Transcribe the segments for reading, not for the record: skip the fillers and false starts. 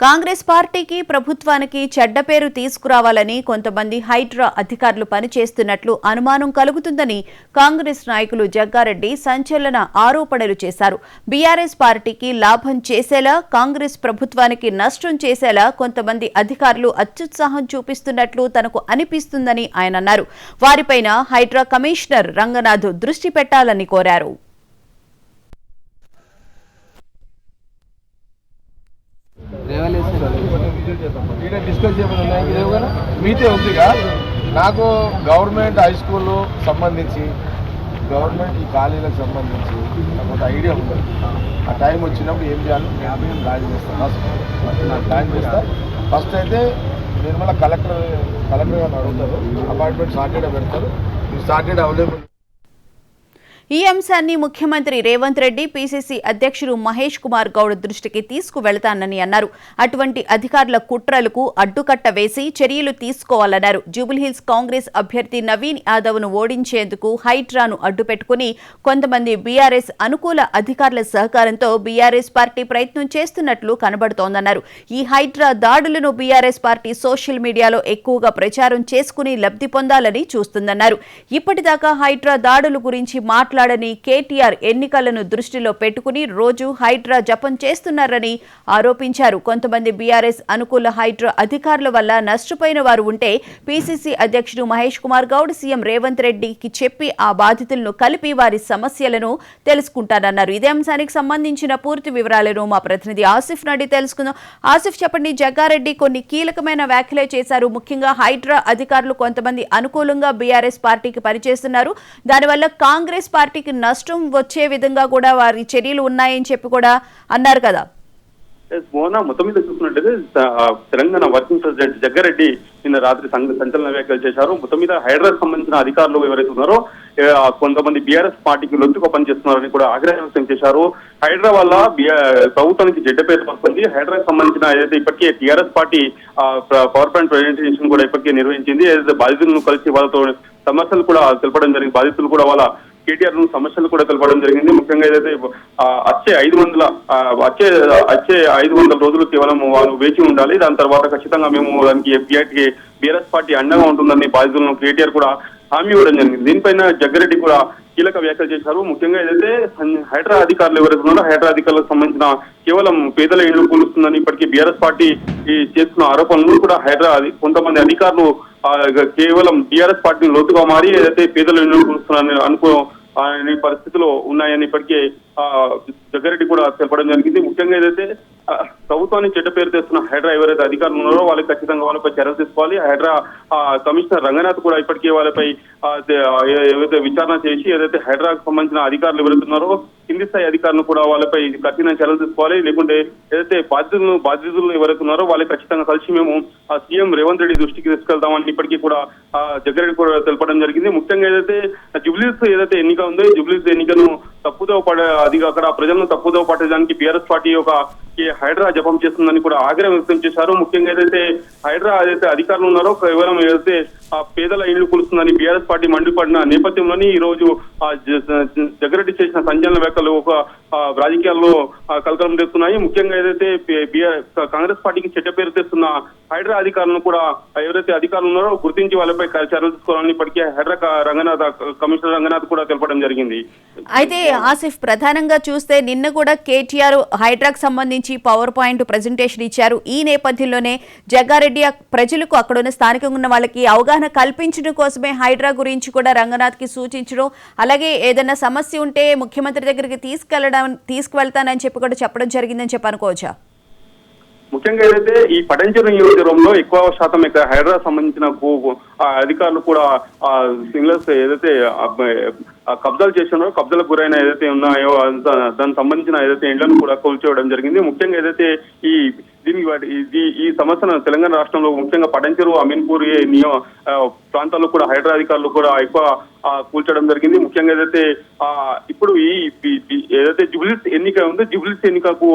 కాంగ్రెస్ పార్టీకి ప్రభుత్వానికి చెడ్డ పేరు తీసుకురావాలని కొంతమంది హైడ్రా అధికారులు పనిచేస్తున్నట్లు అనుమానం కలుగుతుందని కాంగ్రెస్ నాయకులు జగ్గారెడ్డి సంచలన ఆరోపణలు చేశారు. బీఆర్ఎస్ పార్టీకి లాభం చేసేలా, కాంగ్రెస్ ప్రభుత్వానికి నష్టం చేసేలా కొంతమంది అధికారులు అత్యుత్సాహం చూపిస్తున్నట్లు తనకు అనిపిస్తుందని ఆయన అన్నారు. వారిపైన హైడ్రా కమిషనర్ రంగనాథ్ దృష్టి పెట్టాలని కోరారు. డిస్కస్ చేయమని మీతో ఉందిగా. నాకు గవర్నమెంట్ హై స్కూల్ సంబంధించి గవర్నమెంట్ ఈ కాలేజీలకు సంబంధించి నాకు ఒక ఐడియా ఉంది. ఆ టైం వచ్చినప్పుడు ఏం చేయాలి నేను ప్లాన్ చేస్తాను. ఫస్ట్ నాకు ప్లాన్ చేస్తాను. ఫస్ట్ అయితే నిర్మల కలెక్టర్ గారిని అడుగుతారు. అపాయింట్మెంట్ సాటర్డే పెడతారు. Saturday available. ఈ అంశాన్ని ముఖ్యమంత్రి రేవంత్ రెడ్డి, పీసీసీ అధ్యక్షుడు మహేష్ కుమార్ గౌడ్ దృష్టికి తీసుకువెళతానని అన్నారు. అటువంటి అధికారుల కుట్రలకు అడ్డుకట్ట వేసి చర్యలు తీసుకోవాలన్నారు. జూబ్లీహిల్స్ కాంగ్రెస్ అభ్యర్థి నవీన్ యాదవ్ను ఓడించేందుకు హైడ్రాను అడ్డుపెట్టుకుని కొంతమంది బీఆర్ఎస్ అనుకూల అధికారుల సహకారంతో బీఆర్ఎస్ పార్టీ ప్రయత్నం చేస్తున్నట్లు కనబడుతోందన్నారు. ఈ హైడ్రా దాడులను బీఆర్ఎస్ పార్టీ సోషల్ మీడియాలో ఎక్కువగా ప్రచారం చేసుకుని లబ్ధి పొందాలని చూస్తుందన్నారు. ఇప్పటిదాకా హైడ్రా దాడుల గురించి మాట్లాడని కేటీఆర్ ఎన్నికలను దృష్టిలో పెట్టుకుని రోజు హైడ్రా జపం చేస్తున్నారని ఆరోపించారు. కొంతమంది బీఆర్ఎస్ అనుకూల హైడ్రా అధికారుల వల్ల నష్టపోయిన వారు ఉంటే పీసీసీ అధ్యక్షుడు మహేష్ కుమార్ గౌడ్ సీఎం రేవంత్ రెడ్డికి చెప్పి ఆ బాధితులను కలిపి వారి సమస్యలను తెలుసుకుంటారన్నారు. ఇదే అంశానికి సంబంధించిన పూర్తి వివరాలను మా ప్రతినిధి ఆసిఫ్ నడి తెలుసుకుందాం. ఆసిఫ్, చెప్పండి. జగ్గారెడ్డి కొన్ని కీలకమైన వ్యాఖ్యలే చేశారు. ముఖ్యంగా హైడ్రా అధికారులు కొంతమంది అనుకూలంగా బీఆర్ఎస్ పార్టీకి పనిచేస్తున్నారు. దానివల్ల కాంగ్రెస్ పార్టీకి నష్టం వచ్చే విధంగా కూడా వారి చర్యలు ఉన్నాయని చెప్పి కూడా అన్నారు కదా. మొత్తం మీద చూసుకున్నట్లయితే తెలంగాణ వర్కింగ్ ప్రెసిడెంట్ జగ్గారెడ్డి నిన్న రాత్రి సంచలన వ్యాఖ్యలు చేశారు. మొత్తం మీద హైడ్రాకు సంబంధించిన అధికారులు ఎవరైతే ఉన్నారో కొంతమంది బీఆర్ఎస్ పార్టీకి లొత్తుగా పనిచేస్తున్నారని కూడా ఆగ్రహం వ్యక్తం చేశారు. హైడ్రా వల్ల ప్రభుత్వానికి చెడ్డ పేరు వస్తుంది. హైడ్రాకు సంబంధించిన ఏదైతే ఇప్పటికే TRS party power point presentation కూడా ఇప్పటికే నిర్వహించింది. ఏదైతే బాధితులను కలిసి వాళ్ళతో సమస్యలు కూడా తెలపడం జరిగింది. బాధితులు కూడా వాళ్ళ కేటీఆర్ సమస్యలు కూడా తెలపడం జరిగింది. ముఖ్యంగా ఏదైతే వచ్చే 500 రోజులు కేవలం వాళ్ళు వేచి ఉండాలి. దాని తర్వాత ఖచ్చితంగా మేము దానికి బీఆర్ఎస్ పార్టీ అండగా ఉంటుందని బాధితులను కేటీఆర్ కూడా హామీ ఇవ్వడం జరిగింది. దీనిపైన జగ్గారెడ్డి కూడా కీలక వ్యాఖ్యలు చేశారు. ముఖ్యంగా ఏదైతే హైడ్రా అధికారులు ఎవరైతే ఉన్నారో హైడ్రా అధికారులకు సంబంధించిన కేవలం పేదల ఇళ్లు కూలుస్తుందని ఇప్పటికీ బీఆర్ఎస్ పార్టీ చేస్తున్న ఆరోపణలు కూడా హైడ్రా కొంతమంది అధికారులు కేవలం బీఆర్ఎస్ పార్టీని లోతుగా మారి ఏదైతే పేదల ఇళ్లు కూలుస్తున్నారని అనే పరిస్థితిలో ఉన్నాయని ఇప్పటికే జగ్గారెడ్డి కూడా తెలపడం జరిగింది. ముఖ్యంగా ఏదైతే ప్రభుత్వాన్ని చెడ్డ పేరు తెస్తున్న హైడ్రా ఎవరైతే అధికారులు ఉన్నారో వాళ్ళకి ఖచ్చితంగా వాళ్ళపై చర్యలు తీసుకోవాలి. హైడ్రా కమిషనర్ రంగనాథ్ కూడా ఇప్పటికే వాళ్ళపై ఏదైతే విచారణ చేసి ఏదైతే హైడ్రాకు సంబంధించిన అధికారులు ఎవరైతే ఉన్నారో కింది స్థాయి అధికారులు కూడా వాళ్ళపై కఠిన చర్యలు తీసుకోవాలి. లేకుంటే ఏదైతే బాధితులు ఎవరైతే ఉన్నారో వాళ్ళకి ఖచ్చితంగా కలిసి మేము సీఎం రేవంత్ రెడ్డి దృష్టికి తీసుకెళ్తామని ఇప్పటికీ కూడా జగ్గారెడ్డి కూడా తెలపడం జరిగింది. ముఖ్యంగా ఏదైతే జూబ్లీహిల్స్ ఏదైతే ఎన్నిక ఉందో జూబ్లీహిల్స్ ఎన్నికను తప్పుదోవ అది అక్కడ ప్రజలను తప్పుదోవ పట్టడానికి బీఆర్ఎస్ పార్టీ హైడ్రా జపం చేస్తుందని కూడా ఆగ్రహం వ్యక్తం చేశారు. ముఖ్యంగా ఏదైతే హైడ్రా అధికారులు ఉన్నారో కేవలం ఏదైతే పేదల ఇళ్లు కులుస్తుందని బీఆర్ఎస్ పార్టీ మండిపడిన నేపథ్యంలోని ఈ రోజు జగ్గారెడ్డి చేసిన సంచలన వ్యాఖ్యలు ఒక రాజకీయాల్లో కలకలం తెస్తున్నాయి. ముఖ్యంగా ఏదైతే కాంగ్రెస్ పార్టీకి చెడ్డ పేరు తెస్తున్న హైడ్రా అధికారులను కూడా ఎవరైతే అధికారులు ఉన్నారో గుర్తించి వాళ్ళపై చర్యలు తీసుకోవాలని ఇప్పటికే హైడ్రా కమిషనర్ రంగనాథ్ కూడా తెలపడం జరిగింది. అయితే ఆసిఫ్, ప్రధానంగా చూస్తే నిన్న కూడా కేటీఆర్ హైడ్రాకు సంబంధించి పవర్ పాయింట్ ప్రెజెంటేషన్ ఇచ్చారు. ఈ నేపథ్యంలోనే జగ్గారెడ్డి ప్రజలకు అక్కడున్న స్థానికంగా ఉన్న వాళ్ళకి అవగాహన కల్పించడం కోసమే హైడ్రా గురించి కూడా రంగనాథ్ కి సూచించడం, అలాగే ఏదైనా సమస్య ఉంటే ముఖ్యమంత్రి దగ్గరికి తీసుకువెళ్తానని చెప్పి కూడా చెప్పడం జరిగిందని చెప్పి అనుకోవచ్చా? ముఖ్యంగా ఏదైతే ఈ పటంచెరు నియోజకవర్గంలో ఎక్కువ శాతం ఇక్కడ హైడ్రా సంబంధించిన అధికారులు కూడా సింగిల్స్ ఏదైతే కబ్జాలు చేస్తున్నారో కబ్జాలకు గురైన ఏదైతే ఉన్నాయో దానికి సంబంధించిన ఏదైతే ఇండ్లను కూడా కూల్చేయడం జరిగింది. ముఖ్యంగా ఏదైతే ఈ సమస్యను తెలంగాణ రాష్ట్రంలో ముఖ్యంగా పటంచెరు, అమీన్పూర్ ప్రాంతాల్లో కూడా హైడ్రా అధికారులు కూడా ఎక్కువ కూల్చడం జరిగింది. ముఖ్యంగా ఏదైతే ఇప్పుడు ఏదైతే జూబ్లీహిల్స్ ఎన్నిక ఉందో జూబ్లీహిల్స్ ఎన్నికకు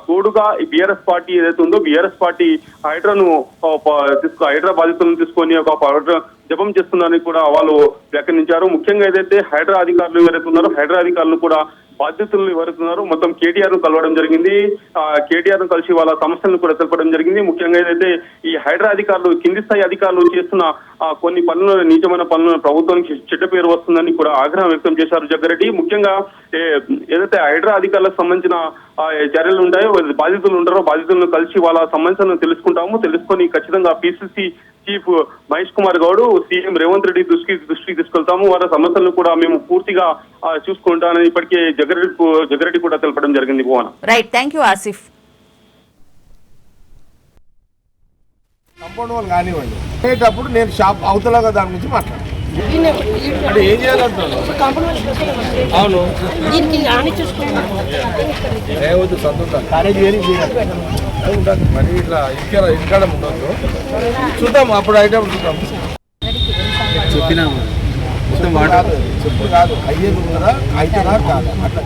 తోడుగా బీఆర్ఎస్ పార్టీ ఏదైతే ఉందో బీఆర్ఎస్ పార్టీ హైడ్రా బాధితులను తీసుకొని ఒక జపం చేస్తున్నారని కూడా వాళ్ళు వ్యాఖ్యానించారు. ముఖ్యంగా ఏదైతే హైడ్రా అధికారులు ఎవరైతే ఉన్నారో హైడ్రా అధికారులు కూడా బాధ్యతలు ఎవరుతున్నారో మొత్తం కేటీఆర్ ను కలవడం జరిగింది. కేటీఆర్ ను కలిసి వాళ్ళ సమస్యలను కూడా తెలపడం జరిగింది. ముఖ్యంగా ఏదైతే ఈ హైడ్రా అధికారులు కింది స్థాయి అధికారులు చేస్తున్న కొన్ని పనులు నీచమైన పనులను ప్రభుత్వానికి చెడ్డ పేరు వస్తుందని కూడా ఆగ్రహం వ్యక్తం చేశారు జగ్గారెడ్డి. ముఖ్యంగా ఏదైతే హైడ్రా అధికారులకు సంబంధించిన చర్యలు ఉంటాయో బాధితులు ఉంటారో బాధితులను కలిసి వాళ్ళ సమస్యలను తెలుసుకొని ఖచ్చితంగా PCC chief Mahesh Kumar Goud CM Revanth Reddy దృష్టికి తీసుకెళ్తాము. వారి సమస్యలను కూడా మేము పూర్తిగా చూసుకుంటామని ఇప్పటికే జగ్గారెడ్డి కూడా తెలపడం జరిగింది. Bhuvana right, thank you Asif. Compound వాళ్ళు కానివ్వండి అనేటప్పుడు నేను షాప్ అవతలగా దాని గురించి మాట్లాడాను. అంటే ఏం చేయాలంటున్నాను? అవును ఏవద్దు సంతుంటాను మరి ఇట్లా ఇక్కడ ఉండదు. చూద్దాం అప్పుడు ఐటమ్ చూద్దాం. చెప్పినా మొత్తం చెప్పుడు కాదు అయ్యేది ఉన్నారా అవుతారా కాదు అట్లా